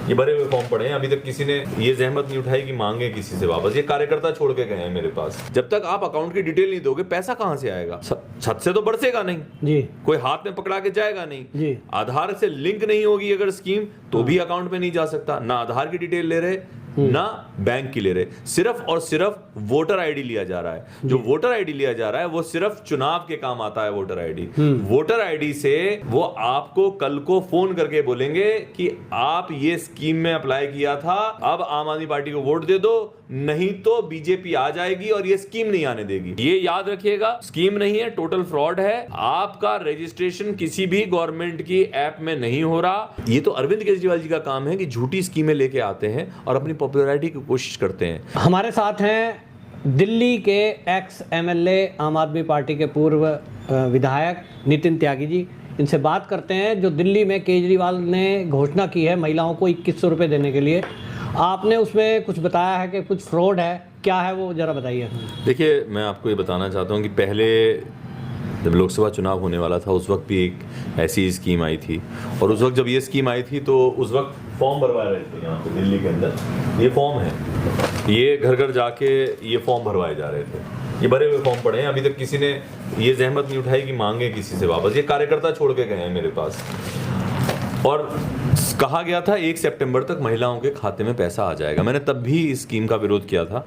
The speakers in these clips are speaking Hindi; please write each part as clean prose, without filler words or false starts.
ये भरे हुए फॉर्म पड़े हैं, अभी तक किसी ने ये जहमत नहीं उठाई कि मांगे किसी से वापस। ये कार्यकर्ता छोड़ के गए हैं मेरे पास। जब तक आप अकाउंट की डिटेल नहीं दोगे पैसा कहां से आएगा? छत से तो बरसेगा नहीं जी, कोई हाथ में पकड़ा के जाएगा नहीं जी। आधार से लिंक नहीं होगी अगर स्कीम तो भी अकाउंट में नहीं जा सकता। ना आधार की डिटेल ले रहे ना बैंक की ले रहे, सिर्फ और सिर्फ वोटर आईडी लिया जा रहा है। जो वोटर आईडी लिया जा रहा है वो सिर्फ चुनाव के काम आता है। वोटर आईडी, वोटर आईडी से वो आपको कल को फोन करके बोलेंगे कि आप ये स्कीम में अप्लाई किया था, अब आम आदमी पार्टी को वोट दे दो, नहीं तो बीजेपी आ जाएगी और ये स्कीम नहीं आने देगी। ये याद रखिएगा, स्कीम नहीं है, टोटल फ्रॉड है। आपका रजिस्ट्रेशन किसी भी गवर्नमेंट की ऐप में नहीं हो रहा। ये तो अरविंद केजरीवाल जी का काम है कि झूठी स्कीमें लेके आते हैं और अपनी पॉपुलैरिटी की कोशिश करते हैं। हमारे साथ हैं दिल्ली के एक्स एमएलए आम आदमी पार्टी के पूर्व विधायक नितिन त्यागी जी। इनसे बात करते हैं। जो दिल्ली में केजरीवाल ने घोषणा की है महिलाओं को 2100 रुपये देने के लिए, आपने उसमें कुछ बताया है कि कुछ फ्रॉड है, क्या है वो जरा बताइए। देखिए, मैं आपको ये बताना चाहता हूँ कि पहले जब लोकसभा चुनाव होने वाला था उस वक्त भी एक ऐसी स्कीम आई थी, और उस वक्त जब ये स्कीम आई थी तो उस वक्त फॉर्म भरवा रहे थे यहाँ पे दिल्ली के अंदर। ये फॉर्म है, ये घर घर जाके ये फॉर्म भरवाए जा रहे थे। ये भरे हुए फॉर्म पड़े हैं, अभी तक किसी ने ये जहमत नहीं उठाई कि मांगे किसी से वापस। ये कार्यकर्ता छोड़ के गए हैं मेरे पास। और कहा गया था 1 सितंबर तक महिलाओं के खाते में पैसा आ जाएगा। मैंने तब भी इस स्कीम का विरोध किया था,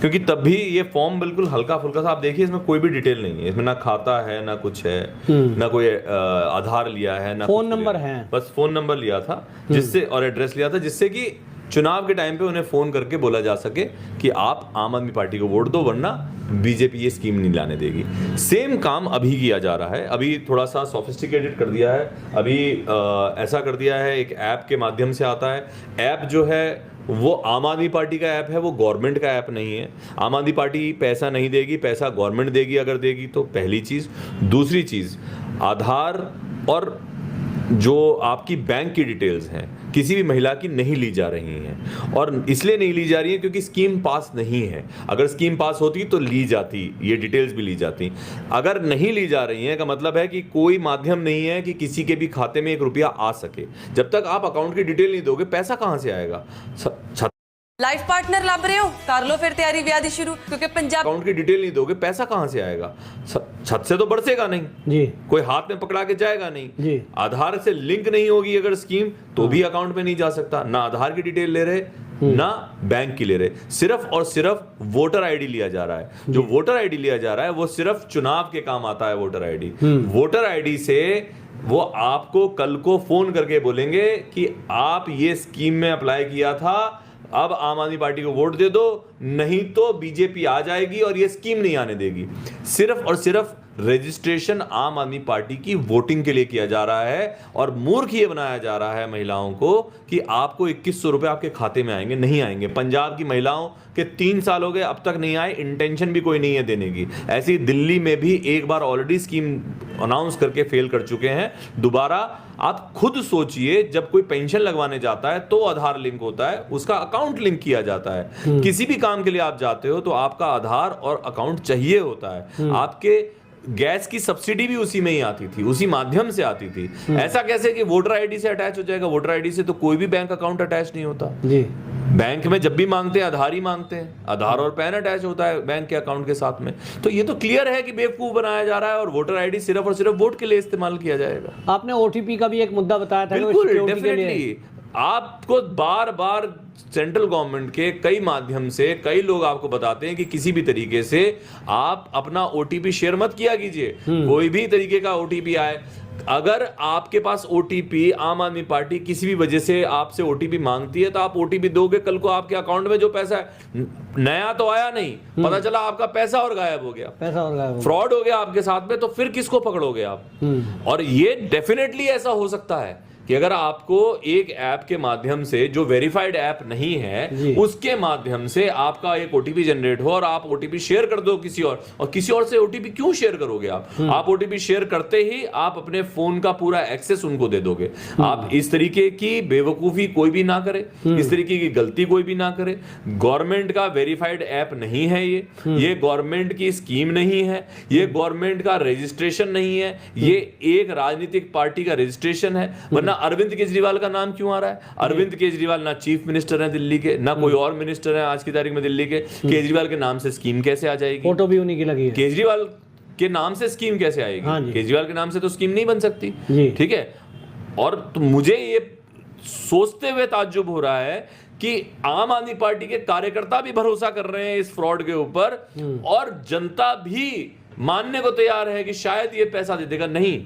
क्योंकि तब भी ये फॉर्म बिल्कुल हल्का फुल्का था। आप देखिए, इसमें कोई भी डिटेल नहीं है, इसमें ना खाता है ना कुछ है, ना कोई आधार लिया है ना फोन नंबर है, बस फोन नंबर लिया था जिससे, और एड्रेस लिया था जिससे कि चुनाव के टाइम पे उन्हें फोन करके बोला जा सके कि आप आम आदमी पार्टी को वोट दो, वरना बीजेपी ये स्कीम नहीं लाने देगी। सेम काम अभी किया जा रहा है। अभी थोड़ा सा सोफिस्टिकेटेड कर दिया है। अभी ऐसा कर दिया है, एक ऐप के माध्यम से आता है। ऐप जो है वो आम आदमी पार्टी का ऐप है, वो गवर्नमेंट का ऐप नहीं है। आम आदमी पार्टी पैसा नहीं देगी, पैसा गवर्नमेंट देगी अगर देगी तो, पहली चीज़। दूसरी चीज़, आधार और जो आपकी बैंक की डिटेल्स हैं किसी भी महिला की नहीं ली जा रही हैं, और इसलिए नहीं ली जा रही है क्योंकि स्कीम पास नहीं है। अगर स्कीम पास होती तो ली जाती, ये डिटेल्स भी ली जाती। अगर नहीं ली जा रही है का मतलब है कि कोई माध्यम नहीं है कि किसी के भी खाते में 1 रुपया आ सके। जब तक आप अकाउंट की डिटेल नहीं दोगे पैसा कहां से आएगा? ਲਾਈਫ ਪਾਰਟਨਰ ਲੱਭ ਰਹੇ ਹੋ, ਕਰ ਲਓ ਫਿਰ ਤਿਆਰੀ ਵਿਆਹ ਦੀ ਸ਼ੁਰੂ, क्योंकि पंजाब अकाउंट की डिटेल नहीं दोगे पैसा कहां से आएगा? छत से तो बरसेगा नहीं जी, कोई हाथ में पकड़ा के जाएगा नहीं जी। आधार से लिंक नहीं होगी अगर स्कीम तो भी अकाउंट में नहीं जा सकता। ना आधार की डिटेल ले रहे ना बैंक की ले रहे, सिर्फ और सिर्फ वोटर आईडी लिया जा रहा है। जो वोटर आईडी लिया जा रहा है वो सिर्फ चुनाव के काम आता है। वोटर आईडी, वोटर आईडी से वो आपको कल को फोन करके बोलेंगे कि आप ये स्कीम में अप्लाई किया था, अब आम आदमी पार्टी को वोट दे दो, नहीं तो बीजेपी आ जाएगी और ये स्कीम नहीं आने देगी। सिर्फ और सिर्फ रजिस्ट्रेशन आम आदमी पार्टी की वोटिंग के लिए किया जा रहा है, और मूर्ख ये बनाया जा रहा है महिलाओं को कि आपको 2100 रुपए आपके खाते में आएंगे। नहीं आएंगे। पंजाब की महिलाओं के 3 साल हो गए, अब तक नहीं आए, इंटेंशन भी कोई नहीं है देने की। ऐसी दिल्ली में भी एक बार ऑलरेडी स्कीम अनाउंस करके फेल कर चुके हैं। दोबारा आप खुद सोचिए, जब कोई पेंशन लगवाने जाता है तो आधार लिंक होता है, उसका अकाउंट लिंक किया जाता है। किसी भी काम के लिए आप जाते हो तो आपका आधार और अकाउंट चाहिए होता है। आपके गैस की सब्सिडी भी उसी में ही आती थी, उसी माध्यम से आती थी। ऐसा कैसे कि वोटर आईडी से अटैच हो जाएगा? वोटर आईडी से तो कोई भी बैंक अकाउंट अटैच नहीं होता जी। बैंक में जब भी मांगते हैं आधार ही मांगते हैं, आधार और पैन अटैच होता है बैंक के अकाउंट के साथ में। तो ये तो क्लियर है कि बेवकूफ बनाया जा रहा है, और वोटर आईडी सिर्फ और सिर्फ वोट के लिए इस्तेमाल किया जाएगा। आपने ओटीपी का भी एक मुद्दा बताया था। बिल्कुल, डेफिनेटली आपको बार बार सेंट्रल गवर्नमेंट के कई माध्यम से कई लोग आपको बताते हैं कि किसी भी तरीके से आप अपना ओटीपी शेयर मत किया कीजिए। कोई भी तरीके का ओटीपी आए, अगर आपके पास ओटीपी, आम आदमी पार्टी किसी भी वजह से आपसे ओटीपी मांगती है तो आप ओटीपी दोगे, कल को आपके अकाउंट में जो पैसा है नया तो आया नहीं, पता चला आपका पैसा और गायब हो गया, पैसा और गायब, फ्रॉड हो गया आपके साथ में, तो फिर किसको पकड़ोगे आप? और ये डेफिनेटली ऐसा हो सकता है कि अगर आपको एक ऐप के माध्यम से, जो वेरीफाइड ऐप नहीं है, उसके माध्यम से आपका एक ओटीपी जनरेट हो और आप ओटीपी शेयर कर दो किसी और किसी और से ओटीपी क्यों शेयर करोगे आप ओटीपी शेयर करते ही आप अपने फोन का पूरा एक्सेस उनको दे दोगे। आप इस तरीके की बेवकूफी कोई भी ना करे, इस तरीके की गलती कोई भी ना करे। गवर्नमेंट का वेरीफाइड ऐप नहीं है ये गवर्नमेंट की स्कीम नहीं है, ये गवर्नमेंट का रजिस्ट्रेशन नहीं है, ये एक राजनीतिक पार्टी का रजिस्ट्रेशन है। वरना अरविंद केजरीवाल का नाम क्यों आ रहा है? अरविंद केजरीवाल ना चीफ मिनिस्टर हैं दिल्ली के, ना कोई और मिनिस्टर हैं आज की तारीख में दिल्ली के। केजरीवाल के नाम से स्कीम कैसे आ जाएगी? फोटो भी उन्हीं की लगी है। केजरीवाल के नाम से स्कीम कैसे हाँ आएगी? जी। केजरीवाल के नाम से तो स्कीम नहीं बन सकती, जी। ठीक है। और तो मुझे ये सोचते हुए ताज्जुब हो रहा है कि आम आदमी पार्टी के कार्यकर्ता भी भरोसा कर रहे हैं इस फ्रॉड के ऊपर, और जनता भी मानने को तैयार है कि शायद ये पैसा दे देगा। नहीं,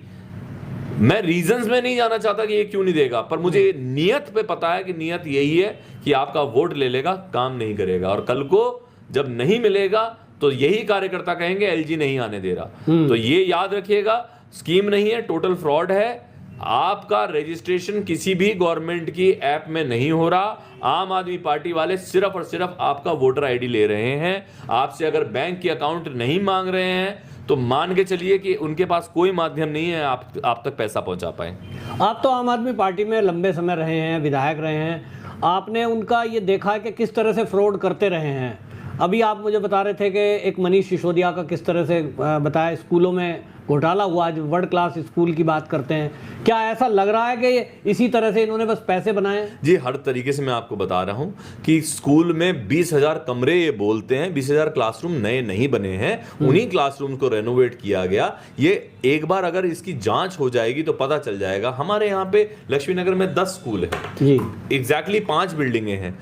मैं रीजंस में नहीं जाना चाहता कि ये क्यों नहीं देगा, पर मुझे नियत पे पता है कि नियत यही है कि आपका वोट ले लेगा, काम नहीं करेगा, और कल को जब नहीं मिलेगा तो यही कार्यकर्ता कहेंगे एलजी नहीं आने दे रहा। तो ये याद रखिएगा, स्कीम नहीं है, टोटल फ्रॉड है। आपका रजिस्ट्रेशन किसी भी गवर्नमेंट की ऐप में नहीं हो रहा। आम आदमी पार्टी वाले सिर्फ और सिर्फ आपका वोटर आईडी ले रहे हैं। आपसे अगर बैंक की अकाउंट नहीं मांग रहे हैं तो मान के चलिए कि उनके पास कोई माध्यम नहीं है आप तक पैसा पहुंचा पाए। आप तो आम आदमी पार्टी में लंबे समय रहे हैं, विधायक रहे हैं, आपने उनका ये देखा है कि किस तरह से फ्रॉड करते रहे हैं। अभी आप मुझे बता रहे थे कि एक मनीष सिसोदिया का किस तरह से बताया स्कूलों में घोटाला हुआ, आज वर्ल्ड क्लास स्कूल की बात करते हैं। क्या ऐसा लग रहा है कि इसी तरह से इन्होंने बस पैसे बनाए? जी, हर तरीके से मैं आपको बता रहा हूं कि स्कूल में 20,000 कमरे ये बोलते हैं, 20,000 क्लासरूम नए नहीं बने हैं, उन्हीं क्लासरूम को रेनोवेट किया गया। ये एक बार अगर इसकी जांच हो जाएगी तो पता चल जाएगा। हमारे यहाँ पे लक्ष्मी नगर में 10 स्कूल है जी, एग्जैक्टली 5 बिल्डिंगें हैं।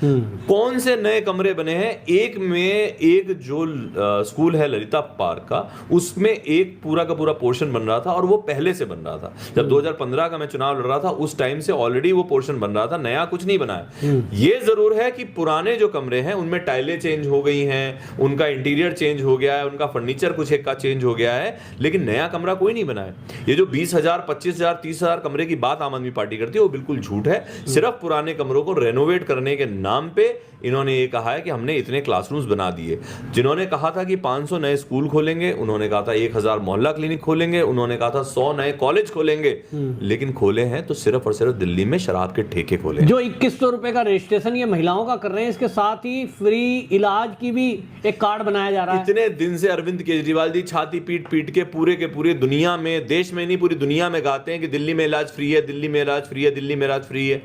कौन से नए कमरे बने हैं? एक में एक जो स्कूल है ललिता पार्क का, उसमें एक पूरा का पूरा पोर्शन बन रहा था, और वो पहले से बन रहा था। जब 2015 का मैं चुनाव लड़ रहा था उस टाइम से ऑलरेडी वो पोर्शन बन रहा था, नया कुछ नहीं बना है। ये जरूर है कि पुराने जो कमरे हैं उनमें टाइलें चेंज हो गई हैं, उनका इंटीरियर चेंज हो गया है, उनका फर्नीचर कुछ एक का चेंज हो गया है, लेकिन नया कमरा कोई नहीं बना है। ये जो 20,000, 25,000, 30,000 कमरे की बात आम आदमी पार्टी करती है वो बिल्कुल झूठ है। सिर्फ पुराने कमरों को रेनोवेट करने के नाम पे इन्होंने ये कहा है कि हमने इतने क्लासरूम्स बना दिए। जिन्होंने कहा था कि 500 नए स्कूल खोलेंगे, उन्होंने कहा था 1,000 मोहल्ला क्लिनिक खोलेंगे, उन्होंने कहा था 100 नए कॉलेज खोलेंगे, लेकिन खोले हैं तो सिर्फ और सिर्फ दिल्ली में शराब के ठेके खोले। जो 2100 रुपए का रजिस्ट्रेशन ये महिलाओं का कर रहे हैं, इसके साथ ही फ्री इलाज की भी एक कार्ड बनाया जा रहा है। इतने दिन से अरविंद केजरीवाल जी छाती पीट पीट के पूरे दुनिया में, देश में नहीं पूरी दुनिया में गाते हैं कि दिल्ली में इलाज फ्री है, दिल्ली में इलाज फ्री है, दिल्ली में इलाज फ्री है।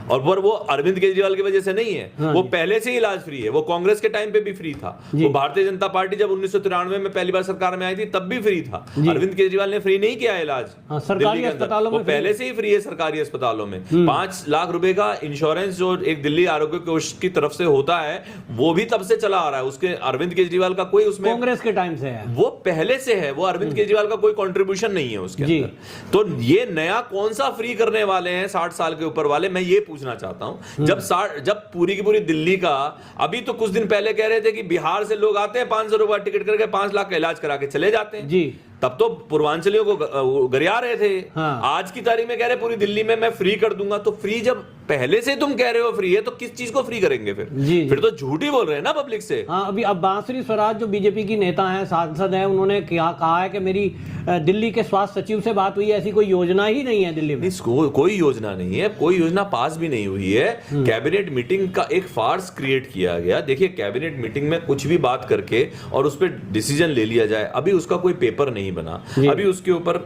और पर वो अरविंद केजरीवाल की वजह से नहीं है, वो पहले से ही इलाज फ्री है। वो कांग्रेस के टाइम पे भी फ्री था, वो भारतीय जनता पार्टी जब 1993 में पहली बार सरकार में आई थी तब भी फ्री था। अरविंद केजरीवाल ने फ्री नहीं किया इलाज। सरकारी अस्पतालों में पहले से ही फ्री है। सरकारी अस्पतालों में 5 लाख रुपए का इंश्योरेंस जो एक दिल्ली आरोग्य कोष की तरफ से होता है वो भी तब से चला आ रहा है। उसके अरविंद केजरीवाल का कोई उसमें कांग्रेस के टाइम से है, वो पहले से है। वो अरविंद केजरीवाल का कोई कंट्रीब्यूशन नहीं है उसके अंदर। तो ये नया कौन सा फ्री करने वाले हैं 60 साल के ऊपर वाले, मैं ये पूछना चाहता हूं। जब पूरी की पूरी दिल्ली का, अभी तो कुछ दिन पहले कह रहे थे कि बिहार से लोग आते हैं 500 रुपए टिकट करके 5 लाख का इलाज करा के चले जाते हैं जी, तब तो पूर्वांचलियों को गरिया रहे थे। आज की तारीख में कह रहे पूरी दिल्ली में मैं फ्री कर दूंगा। तो फ्री जब पहले से तुम कह रहे हो फ्री है तो किस चीज को फ्री करेंगे फिर तो झूठ ही बोल रहे हैं ना पब्लिक से। हाँ, अभी अब बांसुरी स्वराज जो बीजेपी की नेता हैं, सांसद हैं, उन्होंने कहा है कि मेरी दिल्ली के स्वास्थ्य सचिव से बात हुई है, ऐसी कोई योजना ही नहीं है दिल्ली में। कोई योजना नहीं है, कोई योजना पास भी नहीं हुई है। कैबिनेट मीटिंग का एक फार्स क्रिएट किया गया। देखिए, कैबिनेट मीटिंग में कुछ भी बात करके और उस पर डिसीजन ले लिया जाए, अभी उसका कोई पेपर नहीं बना। अभी उसके ऊपर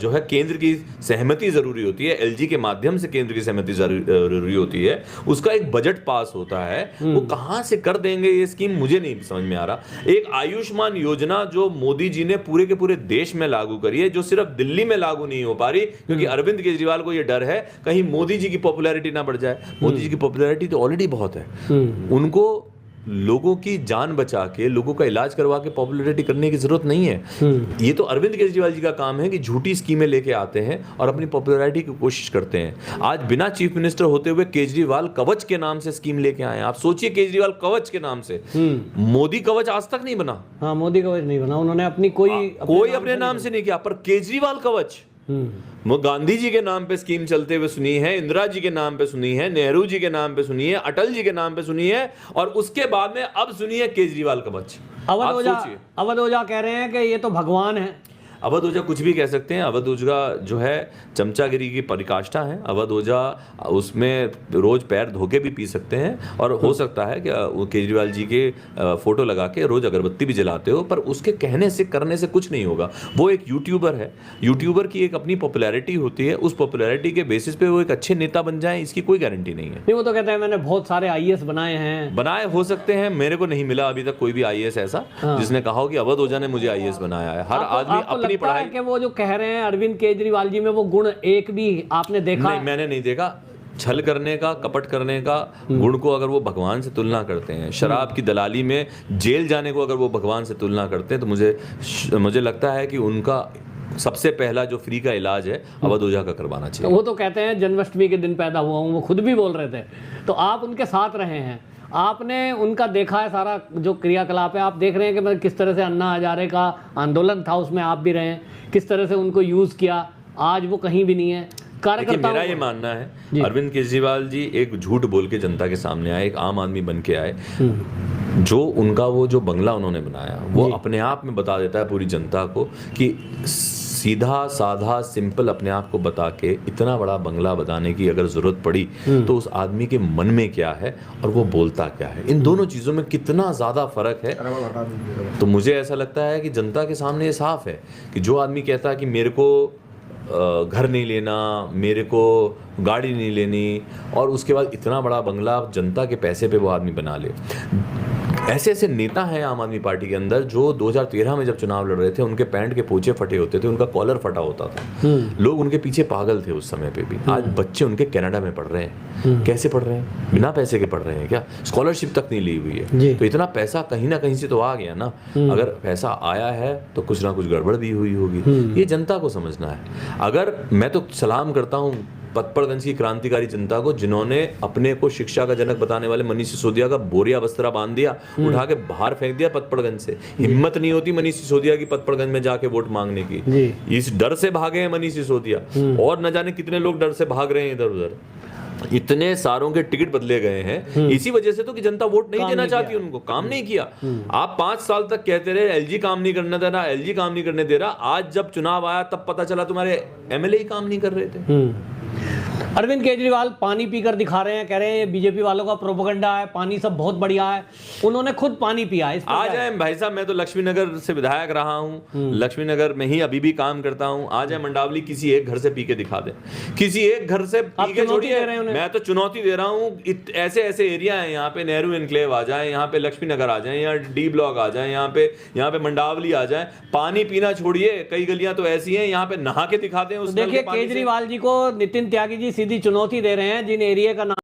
जो है केंद्र की सहमति जरूरी होती है, एलजी के माध्यम से केंद्र की सहमति जरूरी होती है। उसका एक बजट पास होता है, वो कहां से कर देंगे ये स्कीम मुझे नहीं समझ में आ रहा। एक आयुष्मान योजना जो मोदी जी ने पूरे के पूरे देश में लागू करी है, जो सिर्फ दिल्ली में लागू नहीं हो पा रही क्योंकि अरविंद केजरीवाल को यह डर है कहीं मोदी जी की पॉपुलैरिटी ना बढ़ जाए। मोदी जी की पॉपुलैरिटी तो ऑलरेडी बहुत है, उनको लोगों की जान बचा के, लोगों का इलाज करवा के पॉपुलैरिटी करने की जरूरत नहीं है। ये तो अरविंद केजरीवाल जी का काम है कि झूठी स्कीमें लेके आते हैं और अपनी पॉपुलैरिटी की कोशिश करते हैं। आज बिना चीफ मिनिस्टर होते हुए केजरीवाल कवच के नाम से स्कीम लेके आए हैं। आप सोचिए, केजरीवाल कवच के नाम से। मोदी कवच आज तक नहीं बना। हाँ, मोदी कवच नहीं बना, उन्होंने अपनी कोई अपने नाम से नहीं किया, पर केजरीवाल कवच वो गांधी जी के नाम पे स्कीम चलते हुए सुनी है, इंदिरा जी के नाम पे सुनी है, नेहरू जी के नाम पे सुनी है, अटल जी के नाम पे सुनी है, और उसके बाद में अब सुनी है केजरीवाल कवच। अवध ओझा कह रहे हैं कि ये तो भगवान है। अवध ओझा कुछ भी कह सकते हैं। अवध ओझा जो है चमचागिरी की परिकाष्ठा है। अवध ओझा उसमें रोज पैर धोके भी पी सकते हैं और हो सकता है कि वो केजरीवाल जी के फोटो लगा के रोज अगरबत्ती भी जलाते हो, पर उसके कहने से करने से कुछ नहीं होगा। वो एक यूट्यूबर है, यूट्यूबर की एक अपनी पॉपुलैरिटी होती है, उस पॉपुलैरिटी के बेसिस पे वो एक अच्छे नेता बन जाए इसकी कोई गारंटी नहीं है। नहीं, वो तो कहते हैं मैंने बहुत सारे आईएएस बनाए हैं। बनाए हो सकते हैं, मेरे को नहीं मिला अभी तक कोई भी आईएएस ऐसा जिसने कहा हो कि अवध ओझा ने मुझे आईएएस बनाया है। हर आदमी अपनी पढ़ाई कि वो जो कह रहे हैं अरविंद केजरीवाल जी में वो गुण एक भी आपने देखा? नहीं, मैंने नहीं देखा। छल करने का, कपट करने का गुण को अगर वो भगवान से तुलना करते हैं, शराब की दलाली में जेल जाने को अगर वो भगवान से तुलना करते हैं, तो मुझे लगता है कि उनका सबसे पहला जो फ्री का इलाज है अवध ओझा का करवाना चाहिए। वो तो कहते हैं जन्माष्टमी के दिन पैदा हुआ हूँ, वो खुद भी बोल रहे थे। तो आप उनके साथ रहे हैं, आपने उनका देखा है सारा जो क्रियाकलाप है, आप देख रहे हैं कि मतलब किस तरह से अन्ना हजारे का आंदोलन था उसमें आप भी रहे, किस तरह से उनको यूज किया, आज वो कहीं भी नहीं है। कार्यकर्ता मेरा ये मानना है अरविंद केजरीवाल जी एक झूठ बोल के जनता के सामने आए, एक आम आदमी बन के आए। जो उनका वो जो बंगला उन्होंने बनाया वो अपने आप में बता देता है पूरी जनता को कि सीधा साधा सिंपल अपने आप को बता के इतना बड़ा बंगला बताने की अगर जरूरत पड़ी तो उस आदमी के मन में क्या है और वो बोलता क्या है, इन दोनों चीजों में कितना ज्यादा फर्क है। तो मुझे ऐसा लगता है कि जनता के सामने ये साफ है कि जो आदमी कहता है कि मेरे को घर नहीं लेना, मेरे को गाड़ी नहीं लेनी, और उसके बाद इतना बड़ा बंगला जनता के पैसे पे वो आदमी बना ले। ऐसे ऐसे नेता हैं आम आदमी पार्टी के अंदर जो 2013 में जब चुनाव लड़ रहे थे उनके पैंट के पोंचे फटे होते थे, उनका कॉलर फटा होता था, लोग उनके पीछे पागल थे उस समय पे भी। आज बच्चे उनके कनाडा में पढ़ रहे हैं। कैसे पढ़ रहे हैं? बिना पैसे के पढ़ रहे हैं क्या? स्कॉलरशिप तक नहीं ली हुई है। तो इतना पैसा कहीं ना कहीं से तो आ गया ना। अगर पैसा आया है तो कुछ ना कुछ गड़बड़ भी हुई होगी, ये जनता को समझना है। अगर मैं तो सलाम करता हूँ पतपड़गंज की क्रांतिकारी जनता को जिन्होंने अपने को शिक्षा का जनक बताने वाले मनीष सिसोदिया का बोरिया बस्तरा बांध दिया, उठा के बाहर फेंक दिया पतपड़गंज से। हिम्मत नहीं होती मनीष सिसोदिया की पतपड़गंज में जाके वोट मांगने की। इस डर से भागे हैं मनीष सिसोदिया, और न जाने कितने लोग डर से भाग रहे हैं इधर उधर। इतने सारों के टिकट बदले गए हैं इसी वजह से तो कि जनता वोट नहीं देना चाहती, उनको काम नहीं किया। आप 5 साल तक कहते रहे एलजी काम नहीं करने दे रहा, एलजी काम नहीं करने दे रहा। आज जब चुनाव आया तब पता चला तुम्हारे एमएलए ही काम नहीं कर रहे थे। अरविंद केजरीवाल पानी पीकर दिखा रहे हैं, कह रहे हैं ये बीजेपी वालों का प्रोपेगेंडा है, पानी सब बहुत बढ़िया है। उन्होंने खुद पानी पिया है। आ जाए भाई साहब, मैं तो लक्ष्मी नगर से विधायक रहा हूँ, लक्ष्मी नगर में ही अभी भी काम करता हूँ। आ जाए मंडावली किसी एक घर से पी के दिखा दे, किसी एक घर से पी के छोड़िए। मैं तो चुनौती दे रहा हूँ। ऐसे ऐसे एरिया है यहाँ पे, नेहरू एनक्लेव आ जाए, यहाँ पे लक्ष्मी नगर आ जाए, यहाँ डी ब्लॉक आ जाए, यहाँ पे मंडावली आ जाए, पानी पीना छोड़िए। कई गलियां तो ऐसी हैं यहाँ पे नहा के दिखा दें उस। देखिए केजरीवाल जी को नितिन त्यागी जी सीधी चुनौती दे रहे हैं, जिन एरिया का नाम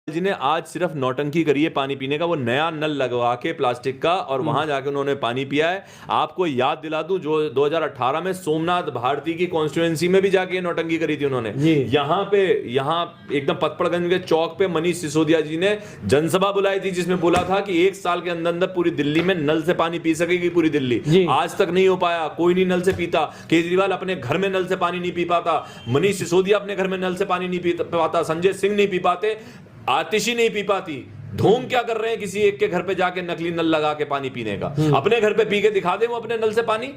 जी ने आज सिर्फ नौटंकी करी है पानी पीने का, वो नया नल लगवा के प्लास्टिक का, और वहां जाके उन्होंने पानी पिया है। आपको याद दिला दूं जो 2018 में सोमनाथ भारती की कॉन्स्टिट्यूएंसी में भी जाके नौटंकी करी थी उन्होंने। यहाँ एकदम पतपड़गंज के चौक पे मनीष सिसोदिया जी ने जनसभा बुलाई थी जिसमें बोला था कि 1 साल के अंदर अंदर पूरी दिल्ली में नल से पानी पी सकेगी पूरी दिल्ली। आज तक नहीं हो पाया, कोई नहीं नल से पीता। केजरीवाल अपने घर में नल से पानी नहीं पी पाता, मनीष सिसोदिया अपने घर में नल से पानी नहीं पी पाता, संजय सिंह नहीं पी पाते, आतिशी नहीं पी पाती। धूम क्या कर रहे हैं किसी एक के घर पे जाके नकली नल लगा के पानी पीने का? अपने घर पे पी के दिखा दे वो अपने नल से पानी।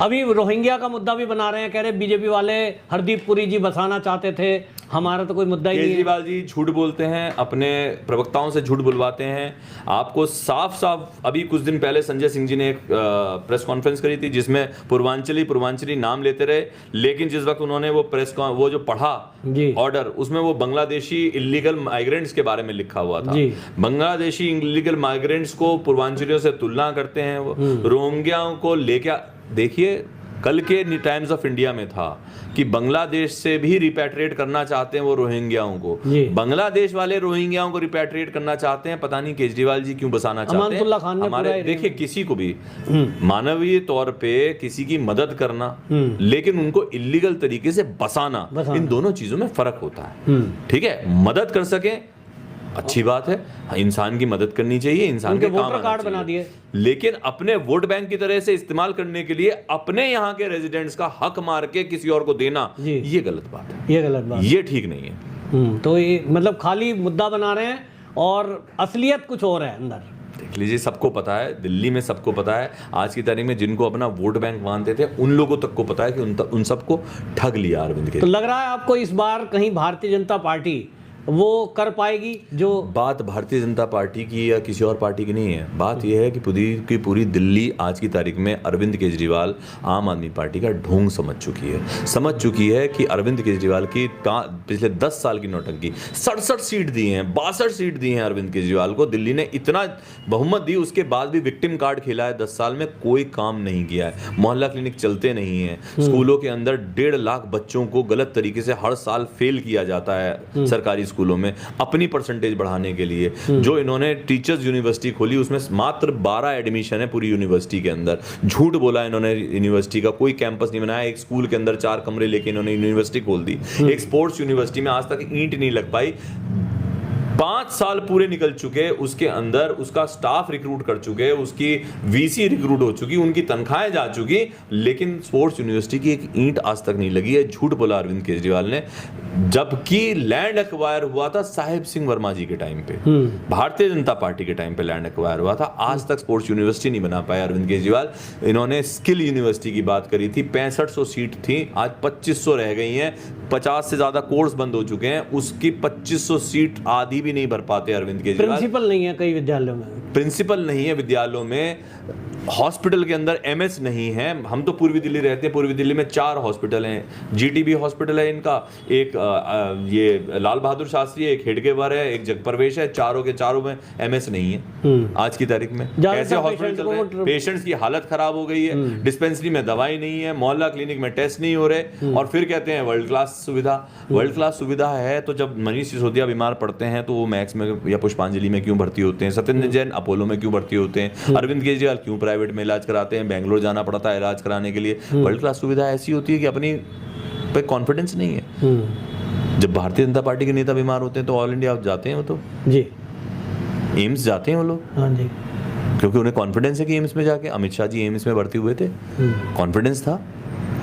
अभी रोहिंग्या का मुद्दा भी बना रहे हैं, कह रहे बीजेपी वाले हरदीप पुरी जी बसाना चाहते थे, हमारा तो कोई मुद्दा ही नहीं है। केजरीवाल जी झूठ बोलते हैं, अपने प्रवक्ताओं से झूठ बुलवाते हैं। आपको साफ साफ अभी कुछ दिन पहले संजय सिंह जी ने एक प्रेस कॉन्फ्रेंस करी थी जिसमें पूर्वांचली नाम लेते रहे, लेकिन जिस वक्त उन्होंने वो जो पढ़ा ऑर्डर, उसमें वो बांग्लादेशी इलीगल माइग्रेंट्स के बारे में लिखा हुआ था। बांग्लादेशी इलीगल माइग्रेंट्स को पूर्वांचलियों से तुलना करते हैं वो। रोहिंग्याओं को लेके देखिए कल के टाइम्स ऑफ इंडिया में था कि बांग्लादेश से भी रिपैट्रिएट करना चाहते हैं वो रोहिंग्याओं को। जी। बांग्लादेश वाले रोहिंग्याओं को रिपैट्रिएट करना चाहते हैं, पता नहीं केजरीवाल जी क्यों बसाना चाहते अमानतुल्लाह हैं। खान ने हमारे पूरा देखिए किसी को भी मानवीय तौर पे किसी की मदद करना, लेकिन उनको इलीगल तरीके से बसाना, इन दोनों चीजों में फर्क होता है। ठीक है, मदद कर सके अच्छी बात है, इंसान की मदद करनी चाहिए, इंसान उनके के काम वोटर आना कार्ड चाहिए। बना दिए। लेकिन अपने वोट बैंक की तरह से इस्तेमाल करने के लिए अपने यहाँ के रेजिडेंट्स का हक मार के किसी और को देना, ये गलत बात है, ये गलत बात, ये ठीक नहीं है। तो ये मतलब खाली मुद्दा बना रहे हैं और असलियत कुछ और है अंदर। देख लीजिए, सबको पता है, दिल्ली में सबको पता है, आज की तारीख में जिनको अपना वोट बैंक मानते थे उन लोगों तक को पता है कि उन सबको ठग लिया अरविंद के। तो लग रहा है आपको इस बार कहीं भारतीय जनता पार्टी वो कर पाएगी जो बात भारतीय जनता पार्टी की या किसी और पार्टी की नहीं है, बात यह है कि पूरी दिल्ली आज की तारीख में अरविंद केजरीवाल आम आदमी पार्टी का ढोंग समझ चुकी है कि अरविंद केजरीवाल की पिछले 10 साल की नौटंकी, 67 सीट दी हैं, 62 सीट दी हैं अरविंद केजरीवाल को, दिल्ली ने इतना बहुमत दी, उसके बाद भी विक्टिम कार्ड खेला है, 10 साल में कोई काम नहीं किया है, मोहल्ला क्लिनिक चलते नहीं है, स्कूलों के अंदर 1.5 लाख बच्चों को गलत तरीके से हर साल फेल किया जाता है सरकारी स्कूलों में अपनी परसेंटेज बढ़ाने के लिए। जो इन्होंने टीचर्स यूनिवर्सिटी खोली उसमें मात्र 12 एडमिशन है पूरी यूनिवर्सिटी के अंदर, झूठ बोला इन्होंने, यूनिवर्सिटी का कोई कैंपस नहीं बनाया, एक स्कूल के अंदर 4 कमरे लेके इन्होंने यूनिवर्सिटी खोल दी, एक स्पोर्ट्स यूनिवर्सिटी में आज तक ईंट नहीं लग पाई, 5 साल पूरे निकल चुके, उसके अंदर उसका स्टाफ रिक्रूट कर चुके, उसकी वीसी रिक्रूट हो चुकी, उनकी तनख्वाहें जा चुकी, लेकिन स्पोर्ट्स यूनिवर्सिटी की एक ईंट आज तक नहीं लगी है, झूठ बोला अरविंद केजरीवाल ने। जबकि लैंड एक्वायर हुआ था साहिब सिंह वर्मा जी के टाइम पे, भारतीय जनता पार्टी के टाइम पे लैंड एक्वायर हुआ था, आज तक स्पोर्ट्स यूनिवर्सिटी नहीं बना पाया अरविंद केजरीवाल। इन्होंने स्किल यूनिवर्सिटी की बात करी थी, 6500 सीट थी, आज 2500 रह गई हैं, 50 से ज्यादा कोर्स बंद हो चुके हैं, उसकी 2500 सीट आधी भी नहीं भर पाते अरविंद केजरीवाल। प्रिंसिपल नहीं है कई विद्यालयों में, प्रिंसिपल नहीं है विद्यालयों में, हॉस्पिटल के अंदर एमएस नहीं है। हम तो पूर्वी दिल्ली रहते हैं, पूर्वी दिल्ली में 4 हॉस्पिटल हैं, जीटीबी हॉस्पिटल है इनका, एक ये लाल बहादुर शास्त्री है, एक हेडगेवर है, एक जगप्रवेश है, चारों के चारों में एमएस नहीं है आज की तारीख में। ऐसे हॉस्पिटल चल रहे हैं, पेशेंट्स की हालत खराब हो गई है, डिस्पेंसरी में दवाई नहीं है, मोहल्ला क्लिनिक में टेस्ट नहीं हो रहे, और फिर कहते हैं वर्ल्ड क्लास सुविधा। वर्ल्ड क्लास सुविधा है तो जब मनीष सिसोदिया बीमार पड़ते हैं तो वो मैक्स में या पुष्पांजलि में क्यों भर्ती होते हैं, सत्येंद्र जैन अपोलो में क्यों भर्ती होते हैं, अरविंद केजरीवाल क्यों प्राइवेट में इलाज कराते हैं, बेंगलोर जाना पड़ता है इलाज कराने के लिए। वर्ल्ड क्लास सुविधा ऐसी होती है कि अपनी पे कॉन्फिडेंस नहीं है। जब भारतीय जनता पार्टी के नेता बीमार होते हैं तो ऑल इंडिया जाते हैं, वो तो जी एम्स जाते हैं वो लोग, हाँ जी, क्योंकि उन्हें कॉन्फिडेंस है कि एम्स में जाके, अमित शाह जी एम्स में भर्ती हुए थे, कॉन्फिडेंस था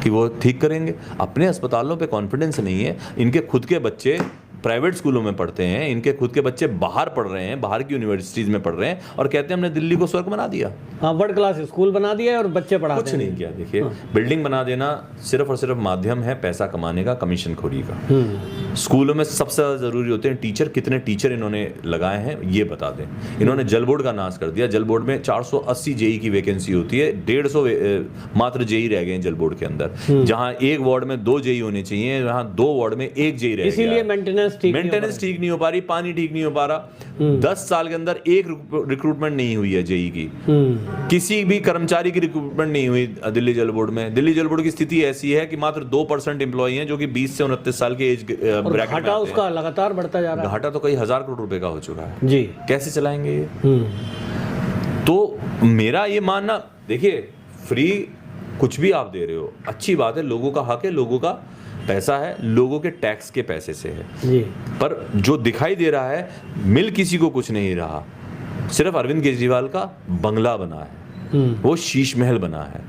कि वो ठीक करेंगे। अपने अस्पतालों पे कॉन्फिडेंस नहीं है, इनके खुद के बच्चे प्राइवेट स्कूलों में पढ़ते हैं, इनके खुद के बच्चे बाहर पढ़ रहे हैं, बाहर की यूनिवर्सिटीज में पढ़ रहे हैं, और कहते हैं हमने दिल्ली को स्वर्ग बना दिया। हाँ, वर्ल्ड क्लास स्कूल बना दिया और बच्चे पढ़ाते कुछ नहीं किया। देखिए, बिल्डिंग बना देना सिर्फ और सिर्फ माध्यम है पैसा कमाने का, कमीशन खोरी का। स्कूलों में सबसे ज्यादा जरूरी होते हैं टीचर, कितने टीचर इन्होंने लगाए हैं ये बता दें। इन्होंने जल बोर्ड का नाश कर दिया, जल बोर्ड में 480 जेई की वैकेंसी होती है, 150 मात्र जेई रह गए हैं जल बोर्ड के अंदर, जहां एक वार्ड में 2 जेई होने चाहिए, वहां 2 वार्ड में 1 जेई रह गया। इसीलिए मेंटेनेंस ठीक नहीं हो पा रही, पानी ठीक नहीं हो पा रहा। 10 साल के अंदर एक रिक्रूटमेंट नहीं हुई है जेई की, किसी भी कर्मचारी की रिक्रूटमेंट नहीं हुई दिल्ली जल बोर्ड में। दिल्ली जल बोर्ड की स्थिति ऐसी है कि मात्र 2% एम्प्लॉय हैं जो कि 20 से 29 साल के एज ब्रैकेट में आते हैं। उसका लगातार बढ़ता जा रहा है, घाटा तो कई हजार करोड़ रुपए का हो चुका है जी। कैसे चलाएंगे ये? तो मेरा ये मानना, देखिए फ्री कुछ भी आप दे रहे हो, अच्छी बात है, लोगों का हक है, लोगों का पैसा है, लोगों के टैक्स के पैसे से है जी। पर जो दिखाई दे रहा है, मिल किसी को कुछ नहीं रहा, सिर्फ अरविंद केजरीवाल का बंगला बना है, वो शीश महल बना है।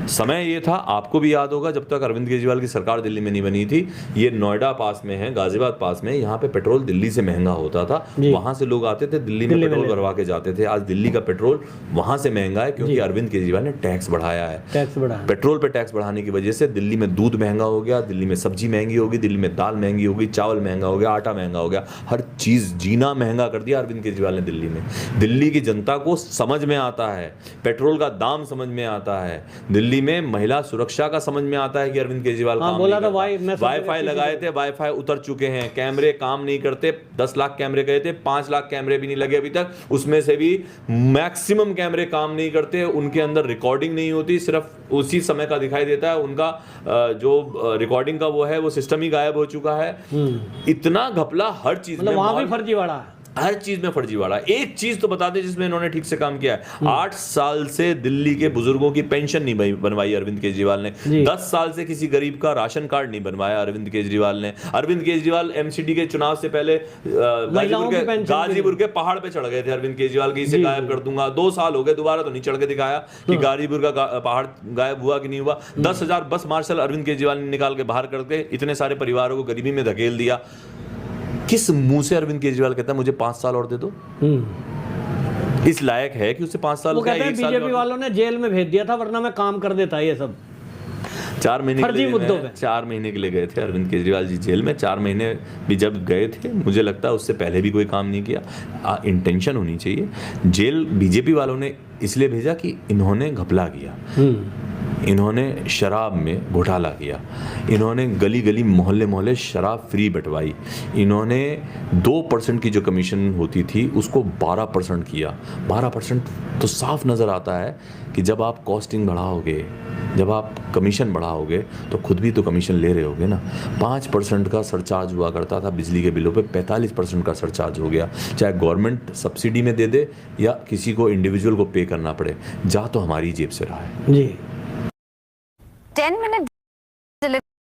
समय ये था, आपको भी याद होगा, जब तक अरविंद केजरीवाल की सरकार दिल्ली में नहीं बनी थी, ये नोएडा पास में है, गाजियाबाद पास में, यहाँ पे पेट्रोल दिल्ली से महंगा होता था, वहां से लोग आते थे दिल्ली में पेट्रोल भरवा के जाते थे। आज दिल्ली का पेट्रोल वहां से महंगा है क्योंकि अरविंद केजरीवाल ने टैक्स बढ़ाया है। टैक्स बढ़ा, पेट्रोल पे टैक्स बढ़ाने की वजह से दिल्ली में दूध महंगा हो गया, दिल्ली में सब्जी महंगी होगी, दिल्ली में दाल महंगी होगी, चावल महंगा हो गया, आटा महंगा हो गया, हर चीज जीना महंगा कर दिया अरविंद केजरीवाल ने दिल्ली में। दिल्ली की जनता को समझ में आता है, पेट्रोल का दाम समझ में आता है, दिल्ली दिल्ली में महिला सुरक्षा का समझ में आता है कि अरविंद केजरीवाल हाँ, काम बोला नहीं था करता। वाईफाई लगाए थे, वाईफाई उतर चुके हैं, कैमरे काम नहीं करते, 10 लाख कैमरे गए थे, 5 लाख कैमरे भी नहीं लगे अभी तक, उसमें से भी मैक्सिमम कैमरे काम नहीं करते, उनके अंदर रिकॉर्डिंग नहीं होती, सिर्फ उसी समय का दिखाई देता है, उनका जो रिकॉर्डिंग का वो है वो सिस्टम ही गायब हो चुका है। इतना घपला हर चीज में, मतलब वहां भी फर्जीवाड़ा है, हर चीज में फर्जीवाड़ा। एक चीज तो बता दे जिसमें इन्होंने ठीक से काम किया है। 8 साल से दिल्ली के बुजुर्गों की पेंशन नहीं बनवाई अरविंद केजरीवाल ने। 10 साल से किसी गरीब का राशन कार्ड नहीं बनवाया अरविंद केजरीवाल ने। अरविंद केजरीवाल एमसीडी के चुनाव से पहले गाजीपुर के पहाड़ पे चढ़ गए थे अरविंद केजरीवाल की, इसे गायब कर दूंगा। 2 साल हो गए, दोबारा तो नहीं चढ़ के दिखाया कि गाजीपुर का पहाड़ गायब हुआ कि नहीं हुआ। 10,000 बस मार्शल अरविंद केजरीवाल ने निकाल के बाहर करके इतने सारे परिवारों को गरीबी में धकेल दिया। किस मुंह से अरविंद केजरीवाल कहता है मुझे 5 साल और दे दो? इस लायक है कि उसे 5 साल? वो कहते हैं बीजेपी वालों ने जेल में भेज दिया था वरना मैं काम कर देता। ये सब 4 महीने फर्जी मुद्दों पे 4 महीने के लिए गए थे अरविंद केजरीवाल जी जेल में। 4 महीने भी जब गए थे, मुझे लगता है उससे पहले भी कोई काम नहीं किया। इंटेंशन होनी चाहिए। जेल बीजेपी वालों ने इसलिए भेजा कि इन्होंने घपला किया, इन्होंने शराब में घोटाला किया, इन्होंने गली गली मोहल्ले मोहल्ले शराब फ्री बंटवाई, इन्होंने 2% की जो कमीशन होती थी उसको 12% किया। 12% तो साफ नज़र आता है कि जब आप कॉस्टिंग बढ़ाओगे, जब आप कमीशन बढ़ाओगे तो खुद भी तो कमीशन ले रहे होगे ना। 5% का सरचार्ज हुआ करता था बिजली के बिलों पे, 45% का सरचार्ज हो गया। चाहे गवर्नमेंट सब्सिडी में दे दे या किसी को इंडिविजुअल को पे करना पड़े, जा तो हमारी जेब से रहा है। जी। 10 minutes